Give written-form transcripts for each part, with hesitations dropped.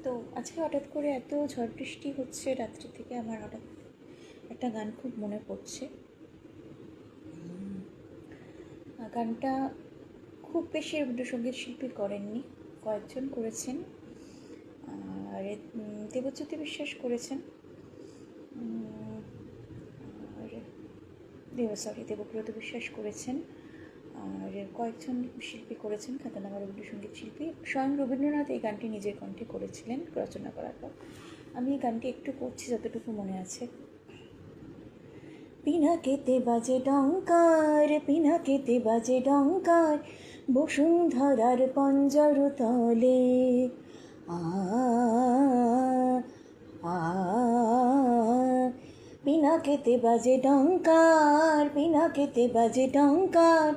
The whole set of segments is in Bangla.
তো আজকে হঠাৎ করে এত ঝড় বৃষ্টি হচ্ছে রাত্রি থেকে, আমার হঠাৎ একটা গান খুব মনে পড়ছে। গানটা খুব বেশি রবীন্দ্রসঙ্গীত শিল্পী করেননি, কয়েকজন করেছেন। আর দেবজ্যোতি বিশ্বাস করেছেন, আর দেবব্রত বিশ্বাস করেছেন, আর কয়েকজন শিল্পী করেছেন, খ্যাতনামা রবীন্দ্রসঙ্গীত শিল্পী। স্বয়ং রবীন্দ্রনাথ এই গানটি নিজের কণ্ঠে করেছিলেন রচনা করার পর। আমি এই গানটি একটু করছি যতটুকু মনে আছে। পিনাকেতে বাজে ডঙ্কার, পিনাকেতে বাজে ডঙ্কার, বসুন্ধরার পঞ্জর তলে। পিনাকেতে বাজে ডঙ্কার, পিনাকেতে বাজে ডঙ্কার,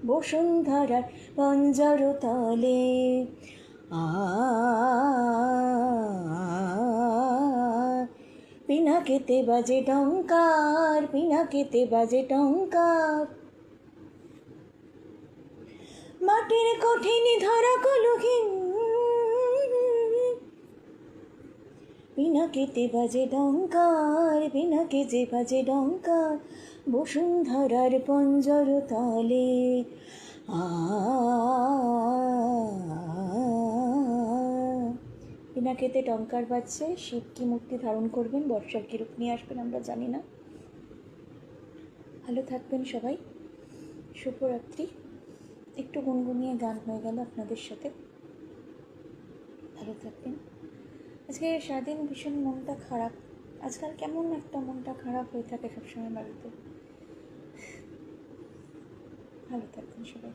বসুন্ধরার পঞ্জর তলে। পিনাকেতে বাজে ডঙ্কার, পিনাকেতে বাজে ডঙ্কার, মাটির কঠিন ধরা কলুহীন। পিনাকেতে বাজে ডঙ্কার, পিনাকেতে বাজে ডঙ্কার, বসুন্ধরার পঞ্জর তলে। পিনাকেতে ডঙ্কার বাজছে। শিব কি মূর্তি ধারণ করবেন, বর্ষার কি রূপ নিয়ে আসবেন আমরা জানি না। ভালো থাকবেন সবাই, শুভরাত্রি। একটু গুনগুনিয়ে গান হয়ে গেল আপনাদের সাথে। ভালো থাকবেন। আজকে সারাদিন ভীষণ মনটা খারাপ। আজকাল কেমন একটা মনটা খারাপ হয়ে থাকে সবসময় বাড়িতে। ভালো থাকবেন সবাই।